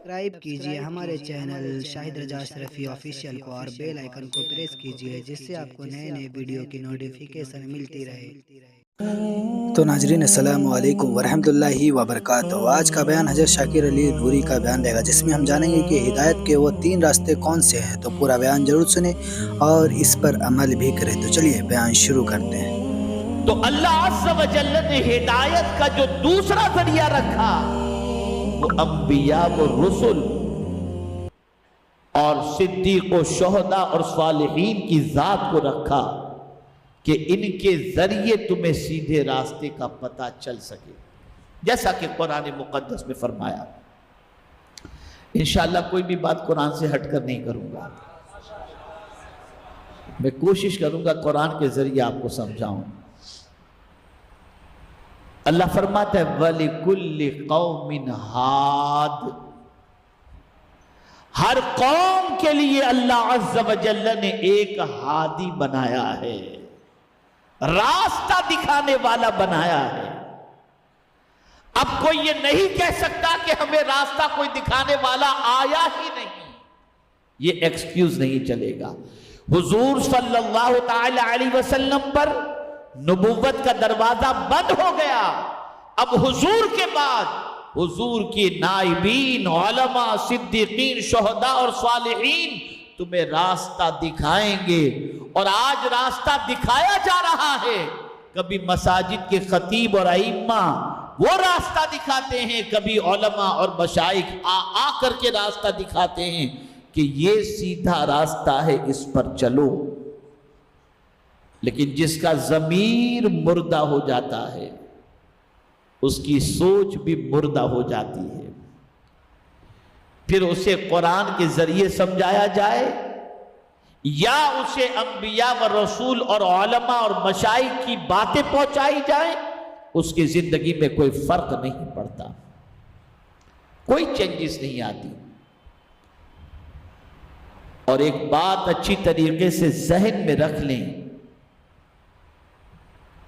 Subscribe کیجئے ہمارے channel شاہد رجا اشرفی آفیشیل کو اور بیل آئیکن کو پریس کیجئے جس سے آپ کو نئے نئے ویڈیو کی نوٹیفیکیشن ملتی رہے۔ تو ناظرین السلام علیکم ورحمۃ اللہ وبرکاتہ۔ آج کا بیان حضرت شاکر علی نوری کا بیان رہے گا جس میں ہم جانیں گے کہ ہدایت کے وہ 3 راستے کون سے ہیں، تو پورا بیان ضرور سنیں اور اس پر عمل بھی کریں۔ تو چلیے بیان شروع کرتے ہیں۔ تو اللہ عز و جل نے ہدایت کا جو دوسرا ذریعہ رکھا وہ انبیاء و رسل اور صدیق و شہداء اور صالحین کی ذات کو رکھا کہ ان کے ذریعے تمہیں سیدھے راستے کا پتہ چل سکے، جیسا کہ قرآن مقدس میں فرمایا۔ انشاءاللہ کوئی بھی بات قرآن سے ہٹ کر نہیں کروں گا، میں کوشش کروں گا قرآن کے ذریعے آپ کو سمجھاؤں۔ اللہ فرماتا ہے وَلِكُلِّ قَوْمٍ ہَادٍ، ہر قوم کے لیے اللہ عز و جل نے ایک ہادی بنایا ہے، راستہ دکھانے والا بنایا ہے۔ اب کوئی یہ نہیں کہہ سکتا کہ ہمیں راستہ کوئی دکھانے والا آیا ہی نہیں، یہ ایکسکیوز نہیں چلے گا۔ حضور صلی اللہ تعالی علیہ وسلم پر نبوت کا دروازہ بند ہو گیا، اب حضور کے بعد حضور کی نائبین، علماء، صدیقین، شہداء اور صالحین تمہیں راستہ دکھائیں گے، اور آج راستہ دکھایا جا رہا ہے۔ کبھی مساجد کے خطیب اور ائمہ وہ راستہ دکھاتے ہیں، کبھی علماء اور مشائخ آ کر کے راستہ دکھاتے ہیں کہ یہ سیدھا راستہ ہے، اس پر چلو۔ لیکن جس کا ضمیر مردہ ہو جاتا ہے اس کی سوچ بھی مردہ ہو جاتی ہے، پھر اسے قرآن کے ذریعے سمجھایا جائے یا اسے انبیاء و رسول اور علماء اور مشائخ کی باتیں پہنچائی جائیں، اس کی زندگی میں کوئی فرق نہیں پڑتا، کوئی چینجز نہیں آتی۔ اور ایک بات اچھی طریقے سے ذہن میں رکھ لیں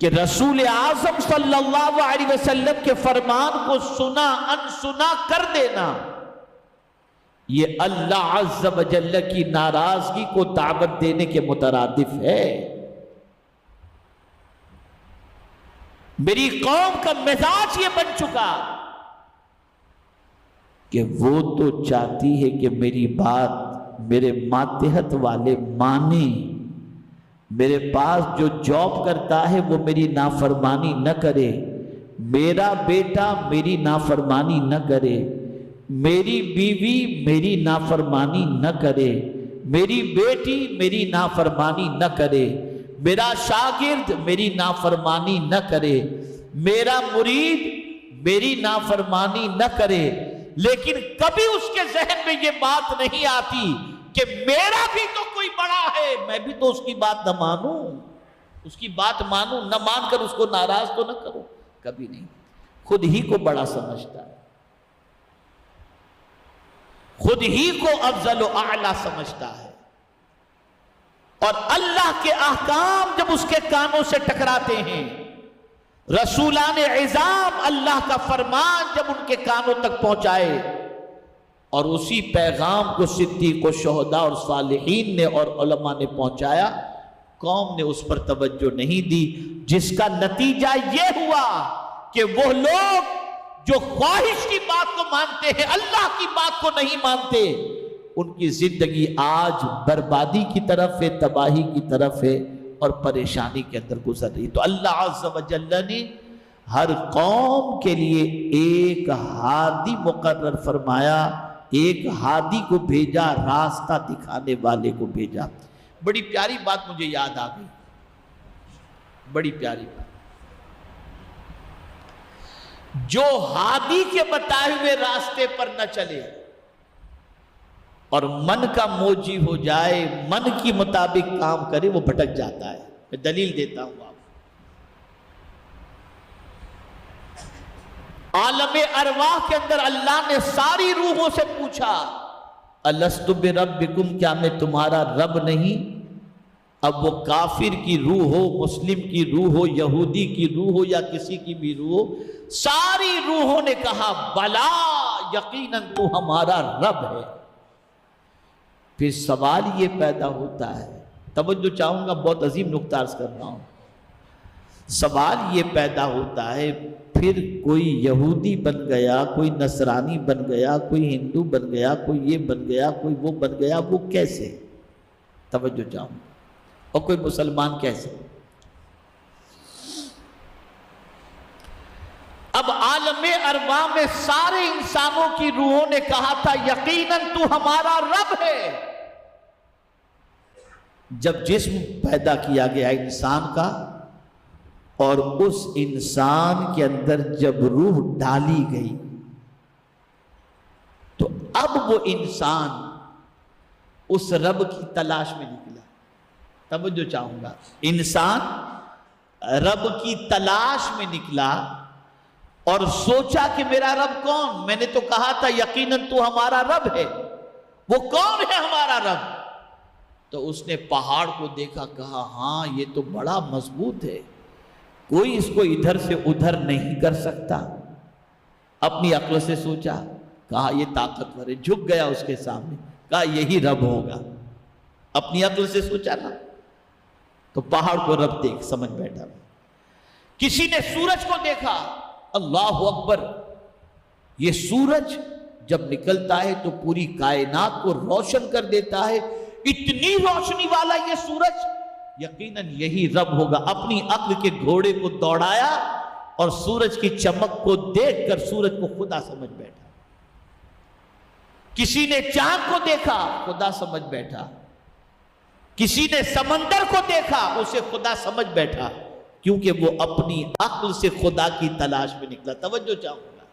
کہ رسول اعظم صلی اللہ علیہ وسلم کے فرمان کو سنا انسنا کر دینا یہ اللہ عز و جل کی ناراضگی کو دعوت دینے کے مترادف ہے۔ میری قوم کا مزاج یہ بن چکا کہ وہ تو چاہتی ہے کہ میری بات میرے ماتحت والے مانیں، میرے پاس جو جاب کرتا ہے وہ میری نافرمانی نہ کرے، میرا بیٹا میری نافرمانی نہ کرے، میری بیوی میری نافرمانی نہ کرے، میری بیٹی میری نافرمانی نہ کرے، میرا شاگرد میری نافرمانی نہ کرے، میرا مرید میری نافرمانی نہ کرے۔ لیکن کبھی اس کے ذہن میں یہ بات نہیں آتی کہ میرا بھی تو کوئی بڑا ہے، میں بھی تو اس کی بات نہ مانوں، اس کی بات مانوں، نہ مان کر اس کو ناراض تو نہ کروں، کبھی نہیں۔ خود ہی کو بڑا سمجھتا ہے، خود ہی کو افضل و اعلیٰ سمجھتا ہے، اور اللہ کے احکام جب اس کے کانوں سے ٹکراتے ہیں، رسولان عظام اللہ کا فرمان جب ان کے کانوں تک پہنچائے اور اسی پیغام کو صدیق و شہداء اور صالحین نے اور علماء نے پہنچایا، قوم نے اس پر توجہ نہیں دی، جس کا نتیجہ یہ ہوا کہ وہ لوگ جو خواہش کی بات کو مانتے ہیں اللہ کی بات کو نہیں مانتے، ان کی زندگی آج بربادی کی طرف ہے، تباہی کی طرف ہے اور پریشانی کے اندر گزر رہی۔ تو اللہ عز و جل نے ہر قوم کے لیے ایک ہادی مقرر فرمایا، ایک ہادی کو بھیجا، راستہ دکھانے والے کو بھیجا۔ بڑی پیاری بات مجھے یاد آ گئی، بڑی پیاری بات۔ جو ہادی کے بتائے ہوئے راستے پر نہ چلے اور من کا موجی ہو جائے، من کی مطابق کام کرے، وہ بھٹک جاتا ہے۔ میں دلیل دیتا ہوں آپ۔ عالم ارواح کے اندر اللہ نے ساری روحوں سے پوچھا الست بربکم، کیا میں تمہارا رب نہیں؟ اب وہ کافر کی روح ہو، مسلم کی روح ہو، یہودی کی روح ہو یا کسی کی بھی روح ہو، ساری روحوں نے کہا بلا یقیناً تو ہمارا رب ہے. پھر سوال یہ پیدا ہوتا ہے، توجہ چاہوں گا، بہت عظیم نقطہ عرض کر رہا ہوں. سوال یہ پیدا ہوتا ہے، پھر کوئی یہودی بن گیا، کوئی نصرانی بن گیا، کوئی ہندو بن گیا، کوئی یہ بن گیا، کوئی وہ بن گیا، وہ کیسے؟ توجہ چاہوں گا. اور کوئی مسلمان کیسے؟ اب عالم ارواح میں سارے انسانوں کی روحوں نے کہا تھا یقیناً تو ہمارا رب ہے. جب جسم پیدا کیا گیا انسان کا، اور اس انسان کے اندر جب روح ڈالی گئی، تو اب وہ انسان اس رب کی تلاش میں نکلا. توجہ چاہوں گا، انسان رب کی تلاش میں نکلا اور سوچا کہ میرا رب کون؟ میں نے تو کہا تھا یقیناً تو ہمارا رب ہے. وہ کون ہے ہمارا رب؟ تو اس نے پہاڑ کو دیکھا، کہا ہاں یہ تو بڑا مضبوط ہے، کوئی اس کو ادھر سے ادھر نہیں کر سکتا. اپنی عقل سے سوچا، کہا یہ طاقتور ہے، جھک گیا اس کے سامنے، کہا یہی رب ہوگا. اپنی عقل سے سوچا نا، تو پہاڑ کو رب دیکھ سمجھ بیٹھا. کسی نے سورج کو دیکھا، اللہ اکبر، یہ سورج جب نکلتا ہے تو پوری کائنات کو روشن کر دیتا ہے، اتنی روشنی والا یہ سورج، یقیناً یہی رب ہوگا. اپنی عقل کے گھوڑے کو دوڑایا اور سورج کی چمک کو دیکھ کر سورج کو خدا سمجھ بیٹھا. کسی نے چاند کو دیکھا، خدا سمجھ بیٹھا. کسی نے سمندر کو دیکھا، اسے خدا سمجھ بیٹھا، کیونکہ وہ اپنی عقل سے خدا کی تلاش میں نکلا. توجہ چاہوں گا،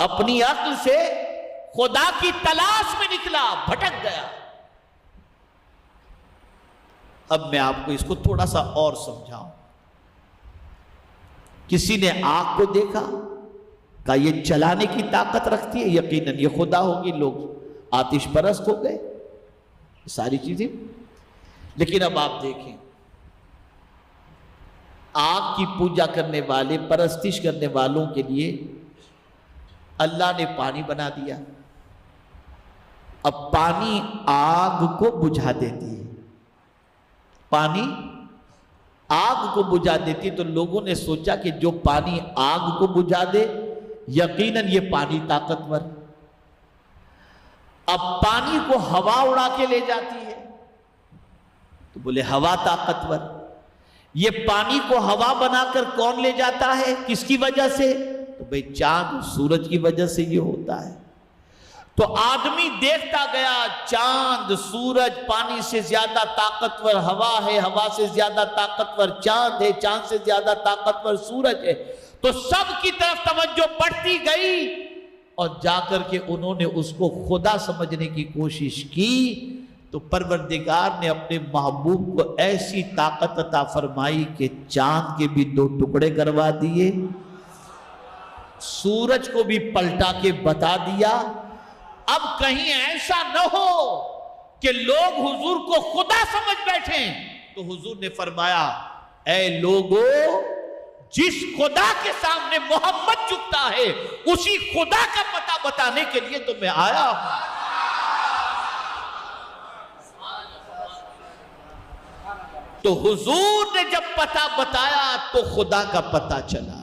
اپنی عقل سے خدا کی تلاش میں نکلا، بھٹک گیا. اب میں آپ کو اس کو تھوڑا سا اور سمجھاؤں. کسی نے آگ کو دیکھا، کہا یہ چلانے کی طاقت رکھتی ہے، یقیناً یہ خدا ہوگی. لوگ آتش پرست ہو گئے، ساری چیزیں. لیکن اب آپ دیکھیں، آگ کی پوجا کرنے والے، پرستش کرنے والوں کے لیے اللہ نے پانی بنا دیا. اب پانی آگ کو بجھا دیتی ہے، پانی آگ کو بجھا دیتی. تو لوگوں نے سوچا کہ جو پانی آگ کو بجھا دے، یقیناً یہ پانی طاقتور. اب پانی کو ہوا اڑا کے لے جاتی ہے، تو بولے ہوا طاقتور. یہ پانی کو ہوا بنا کر کون لے جاتا ہے؟ کس کی وجہ سے؟ تو بھئی چاند سورج کی وجہ سے یہ ہوتا ہے. تو آدمی دیکھتا گیا، چاند، سورج پانی سے زیادہ طاقتور ہوا ہے، ہوا سے زیادہ طاقتور چاند ہے، چاند سے زیادہ طاقتور سورج ہے. تو سب کی طرف توجہ بڑھتی گئی، اور جا کر کے انہوں نے اس کو خدا سمجھنے کی کوشش کی. تو پروردگار نے اپنے محبوب کو ایسی طاقت عطا فرمائی کہ چاند کے بھی 2 ٹکڑے کروا دیے، سورج کو بھی پلٹا کے بتا دیا. اب کہیں ایسا نہ ہو کہ لوگ حضور کو خدا سمجھ بیٹھیں. تو حضور نے فرمایا، اے لوگو، جس خدا کے سامنے محمد جھکتا ہے اسی خدا کا پتہ بتانے کے لیے تو میں آیا ہوں. تو حضور نے جب پتہ بتایا تو خدا کا پتہ چلا.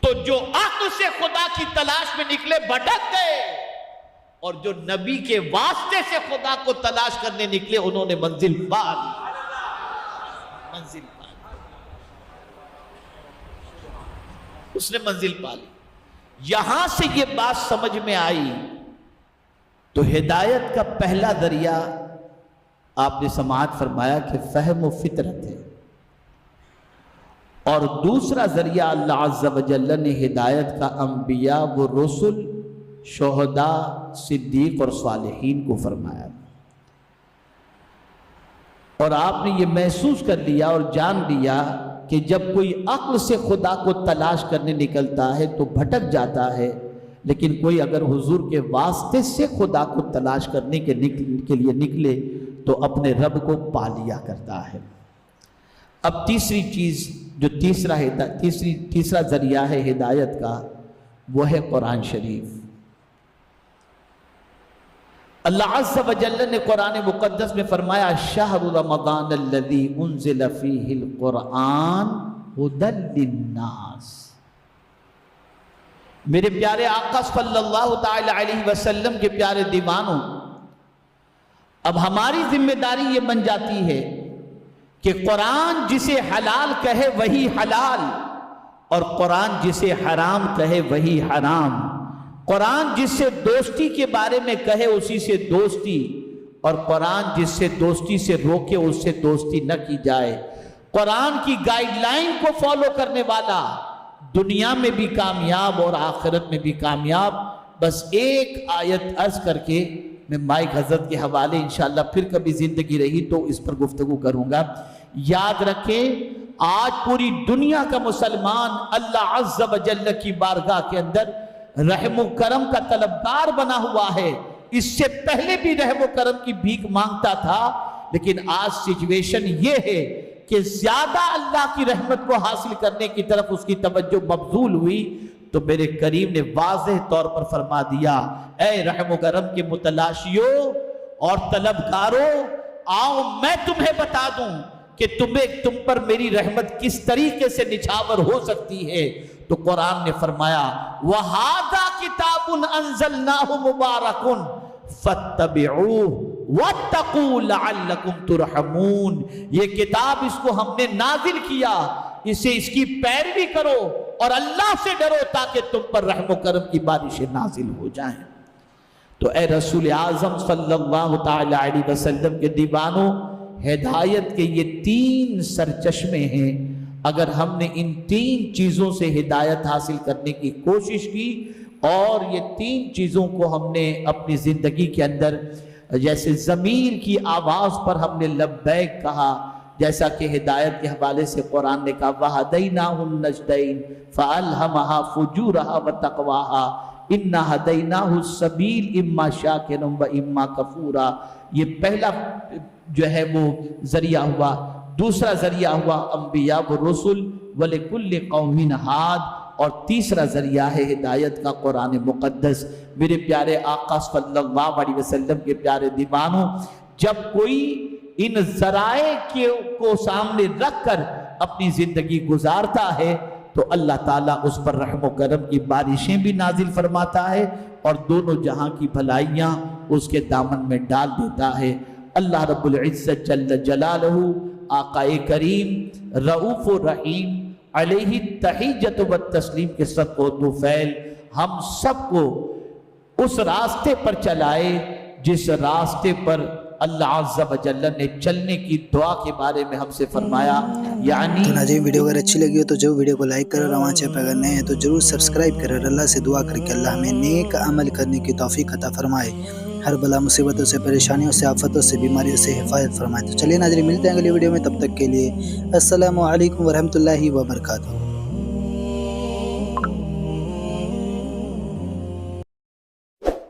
تو جو عقل سے خدا کی تلاش میں نکلے بھٹک گئے، اور جو نبی کے واسطے سے خدا کو تلاش کرنے نکلے انہوں نے منزل پا لی. منزل پا لی، اس نے منزل پا لی. یہاں سے یہ بات سمجھ میں آئی. تو ہدایت کا پہلا ذریعہ آپ نے سماعت فرمایا کہ فہم و فطرت ہے، اور دوسرا ذریعہ اللہ عز و جل نے ہدایت کا انبیاء و رسل، شہداء، صدیق اور صالحین کو فرمایا. اور آپ نے یہ محسوس کر لیا اور جان لیا کہ جب کوئی عقل سے خدا کو تلاش کرنے نکلتا ہے تو بھٹک جاتا ہے، لیکن کوئی اگر حضور کے واسطے سے خدا کو تلاش کرنے کے لیے نکلے تو اپنے رب کو پا لیا کرتا ہے. اب تیسری چیز جو تیسرا ذریعہ ہے ہدایت کا، وہ ہے قرآن شریف۔ اللہ عز و جل نے قرآن مقدس میں فرمایا شہر رمضان الذی انزل فیہ القرآن ھدی للناس۔ میرے پیارے آقا صلی اللہ تعالی علیہ وسلم کے پیارے دیوانوں، اب ہماری ذمہ داری یہ بن جاتی ہے کہ قرآن جسے حلال کہے وہی حلال، اور قرآن جسے حرام کہے وہی حرام، قرآن جس سے دوستی کے بارے میں کہے اسی سے دوستی، اور قرآن جس سے دوستی سے روکے اس سے دوستی نہ کی جائے۔ قرآن کی گائیڈ لائن کو فالو کرنے والا دنیا میں بھی کامیاب اور آخرت میں بھی کامیاب۔ بس ایک آیت عرض کر کے میں مائک حضرت کے حوالے انشاءاللہ پھر کبھی زندگی رہی تو اس پر گفتگو کروں گا۔ یاد رکھیں، آج پوری دنیا کا مسلمان اللہ عز و جل کی بارگاہ کے اندر رحم و کرم کا طلبگار بنا ہوا ہے۔ اس سے پہلے بھی رحم و کرم کی بھیک مانگتا تھا، لیکن آج سچویشن یہ ہے کہ زیادہ اللہ کی رحمت کو حاصل کرنے کی طرف اس کی توجہ مبذول ہوئی، تو میرے کریم نے واضح طور پر فرما دیا اے رحم و کرم کے متلاشیوں اور طلبگاروں، آؤ میں تمہیں بتا دوں کہ تم پر میری رحمت کس طریقے سے نچھاور ہو سکتی ہے۔ تو قرآن نے فرمایا وَهَذَا كِتَابٌ أَنزَلْنَاهُ مُبَارَكٌ فَاتَّبِعُوهُ وَاتَّقُوا لَعَلَّكُمْ تُرْحَمُونَ۔ یہ کتاب اس کو ہم نے نازل کیا، اس کی پیروی کرو اور اللہ سے ڈرو تاکہ تم پر رحم و کرم کی بارشیں نازل ہو جائیں۔ تو اے رسول اعظم صلی اللہ تعالی علیہ وسلم کے دیوانوں، ہدایت کے یہ 3 سرچشمے ہیں۔ اگر ہم نے ان 3 چیزوں سے ہدایت حاصل کرنے کی کوشش کی اور یہ 3 چیزوں کو ہم نے اپنی زندگی کے اندر، جیسے ضمیر کی آواز پر ہم نے لبیک کہا، جیسا کہ ہدایت کے حوالے سے قرآن نے کہا وَهَدَيْنَاهُ النَّجْدَيْنِ فَأَلْهَمَهَا فُجُورَهَا وَتَقْوَاهَا إِنَّا هَدَيْنَاهُ السَّبِيلَ إِمَّا شَاكِرًا وَإِمَّا كَفُورًا۔ یہ پہلا جو ہے وہ ذریعہ ہوا۔ دوسرا ذریعہ ہوا انبیاء و رسل وَلِكُلِّ قَوْمٍ هَادٍ، اور تیسرا ذریعہ ہے ہدایت کا قرآن مقدس۔ میرے پیارے آقا صلی اللہ علیہ وسلم کے پیارے دیوانوں، جب کوئی ان ذرائع کو سامنے رکھ کر اپنی زندگی گزارتا ہے تو اللہ تعالیٰ اس پر رحم و کرم کی بارشیں بھی نازل فرماتا ہے اور دونوں جہاں کی بھلائیاں اس کے دامن میں ڈال دیتا ہے۔ اللہ رب العزت جل جلالہ، آقا کریم رؤوف و رحیم علیہ التحیۃ و التسلیم کے صدقہ و طفیل ہم سب کو اس راستے پر چلائے جس راستے پر اللہ عز و جل نے چلنے کی دعا کے بارے میں ہم سے فرمایا۔ یعنی تو ناظرین، ویڈیو اگر اچھی لگی ہو تو جو ویڈیو کو لائک کرو، روان چینل پر اگر نئے ہیں تو ضرور سبسکرائب کرو، اور اللہ سے دعا کر کے اللہ ہمیں نیک عمل کرنے کی توفیق عطا فرمائے، ہر بلا مصیبتوں سے، پریشانیوں سے، آفتوں سے، بیماریوں سے حفاظت فرمائے۔ تو چلیے ناظرین، ملتے ہیں اگلی ویڈیو میں، تب تک کے لیے السلام علیکم ورحمۃ اللہ وبرکاتہ۔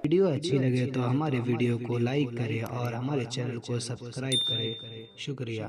ویڈیو اچھی لگے تو ہمارے ویڈیو کو لائک کریں اور ہمارے چینل کو سبسکرائب کریں۔ شکریہ۔